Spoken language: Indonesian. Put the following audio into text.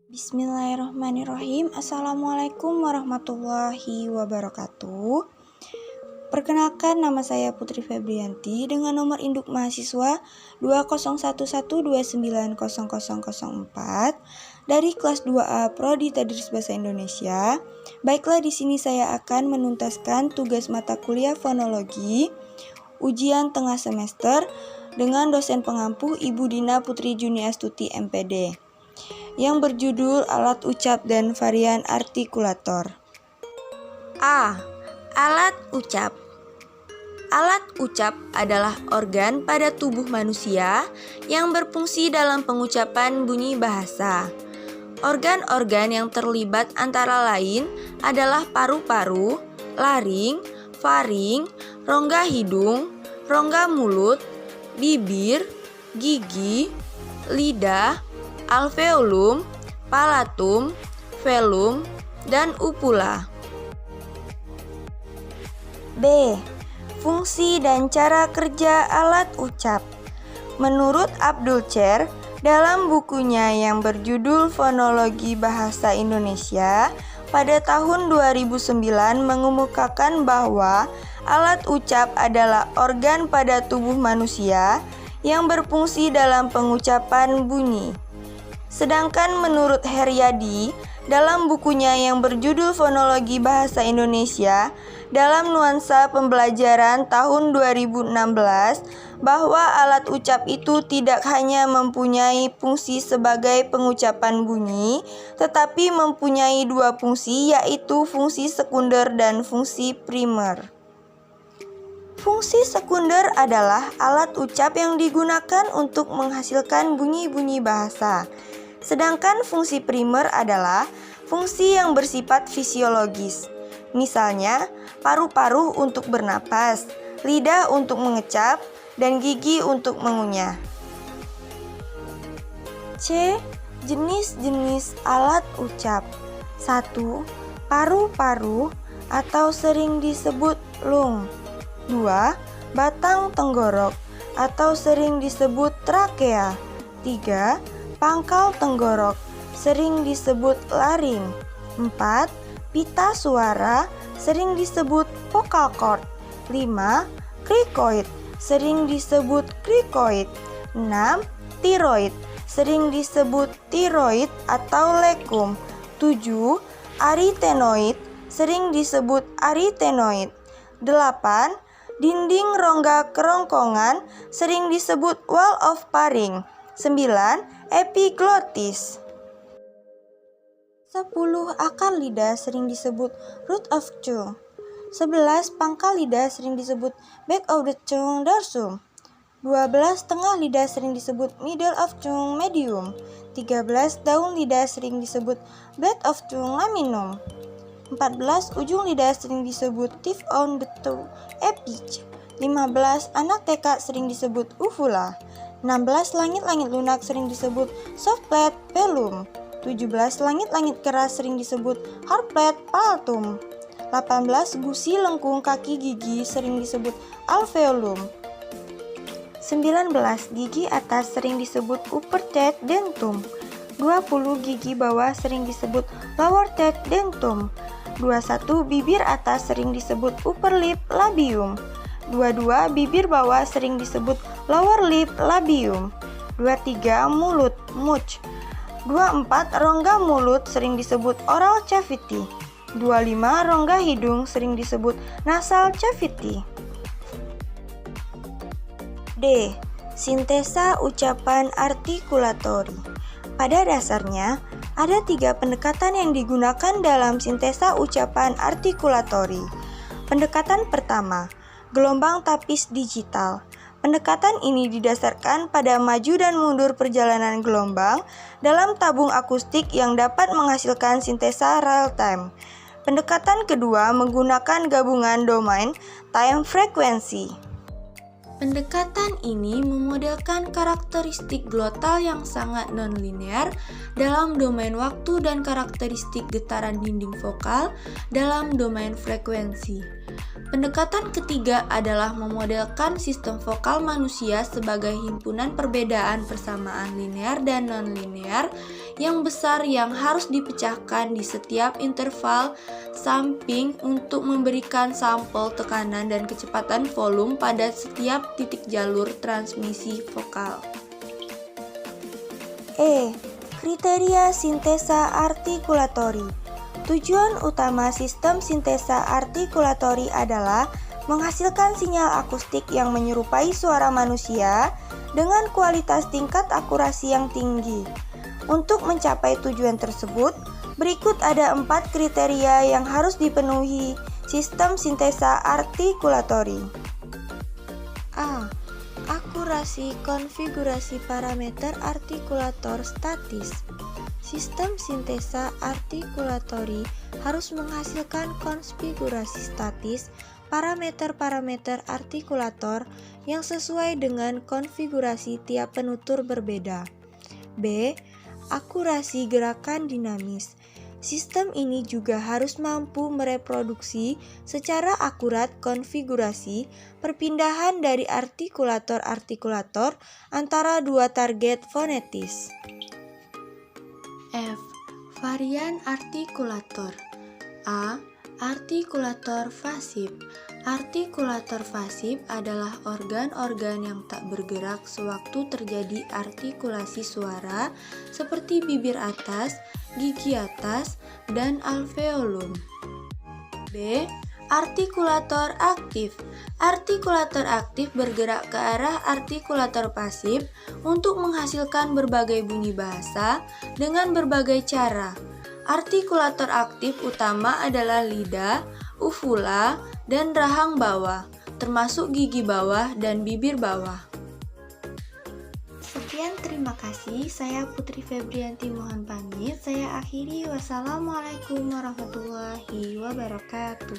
Bismillahirrahmanirrahim. Assalamualaikum warahmatullahi wabarakatuh. Perkenalkan, nama saya Putri Febrianti dengan nomor induk mahasiswa 2011290004 dari kelas 2A Prodi Tadris Bahasa Indonesia. Baiklah, di sini saya akan menuntaskan tugas mata kuliah fonologi ujian tengah semester dengan dosen pengampu Ibu Dina Putri Juniastuti MPD yang berjudul alat ucap dan varian artikulator. A. Alat ucap. Alat ucap adalah organ pada tubuh manusia yang berfungsi dalam pengucapan bunyi bahasa. Organ-organ yang terlibat antara lain adalah paru-paru, laring, faring, rongga hidung, rongga mulut, bibir, gigi, lidah, alveolum, palatum, velum, dan upula. B. Fungsi dan cara kerja alat ucap. Menurut Abdul Chair, dalam bukunya yang berjudul Fonologi Bahasa Indonesia pada tahun 2009 mengemukakan bahwa alat ucap adalah organ pada tubuh manusia yang berfungsi dalam pengucapan bunyi. Sedangkan menurut Heriadi, dalam bukunya yang berjudul Fonologi Bahasa Indonesia dalam nuansa pembelajaran tahun 2016, bahwa alat ucap itu tidak hanya mempunyai fungsi sebagai pengucapan bunyi, tetapi mempunyai dua fungsi, yaitu fungsi sekunder dan fungsi primer. Fungsi sekunder adalah alat ucap yang digunakan untuk menghasilkan bunyi-bunyi bahasa. Sedangkan fungsi primer adalah fungsi yang bersifat fisiologis. Misalnya, paru-paru untuk bernapas, lidah untuk mengecap, dan gigi untuk mengunyah. C. Jenis-jenis alat ucap. 1. Paru-paru atau sering disebut lung. 2. Batang tenggorok atau sering disebut trakea. 3. Pangkal tenggorok, sering disebut laring. 4. Pita suara, sering disebut vocal cord. 5. Krikoid, sering disebut krikoid. 6. Tiroid, sering disebut tiroid atau lekum. 7. Aritenoid, sering disebut aritenoid. 8. Dinding rongga kerongkongan, sering disebut wall of pharynx. 9. Epiglottis. 10. Akar lidah sering disebut root of tongue. 11. Pangkal lidah sering disebut back of the tongue dorsum. 12. Tengah lidah sering disebut middle of tongue medium. 13. Daun lidah sering disebut blade of tongue laminum. 14. Ujung lidah sering disebut tip on the tongue epige. 15. Anak TK sering disebut uvula. 16. Langit-langit lunak sering disebut soft plate velum. 17. Langit-langit keras sering disebut hard plate palatum. 18. Gusi lengkung kaki gigi sering disebut alveolum. 19. Gigi atas sering disebut upper teeth dentum. 20. Gigi bawah sering disebut lower teeth dentum. 21. Bibir atas sering disebut upper lip labium. 22. Bibir bawah sering disebut lower lip labium. 23. Mulut much. 24. Rongga mulut sering disebut oral cavity. 25. Rongga hidung sering disebut nasal cavity. D. Sintesa ucapan artikulatori. Pada dasarnya, ada 3 pendekatan yang digunakan dalam sintesa ucapan artikulatori. Pendekatan pertama, gelombang tapis digital. Pendekatan ini didasarkan pada maju dan mundur perjalanan gelombang dalam tabung akustik yang dapat menghasilkan sintesa real time. Pendekatan kedua menggunakan gabungan domain time frekuensi. Pendekatan ini memodelkan karakteristik glotal yang sangat nonlinear dalam domain waktu dan karakteristik getaran dinding vokal dalam domain frekuensi. Pendekatan ketiga adalah memodelkan sistem vokal manusia sebagai himpunan perbedaan persamaan linear dan non-linear yang besar yang harus dipecahkan di setiap interval samping untuk memberikan sampel tekanan dan kecepatan volume pada setiap titik jalur transmisi vokal. Kriteria sintesa artikulatori. Tujuan utama sistem sintesa artikulatori adalah menghasilkan sinyal akustik yang menyerupai suara manusia dengan kualitas tingkat akurasi yang tinggi. Untuk mencapai tujuan tersebut, berikut ada 4 kriteria yang harus dipenuhi sistem sintesa artikulatori. A. Akurasi konfigurasi parameter artikulator statis. Sistem sintesa artikulatori harus menghasilkan konfigurasi statis parameter-parameter artikulator yang sesuai dengan konfigurasi tiap penutur berbeda. B. Akurasi gerakan dinamis. Sistem ini juga harus mampu mereproduksi secara akurat konfigurasi perpindahan dari artikulator-artikulator antara dua target fonetis. F. Varian artikulator. A. Artikulator pasif. Artikulator pasif adalah organ-organ yang tak bergerak sewaktu terjadi artikulasi suara seperti bibir atas, gigi atas, dan alveolum. B. Artikulator aktif. Artikulator aktif bergerak ke arah artikulator pasif untuk menghasilkan berbagai bunyi bahasa dengan berbagai cara. Artikulator aktif utama adalah lidah, uvula, dan rahang bawah, termasuk gigi bawah dan bibir bawah. Sekian, terima kasih. Saya Putri Febrianti mohon pamit. Saya akhiri. Wassalamualaikum warahmatullahi wabarakatuh.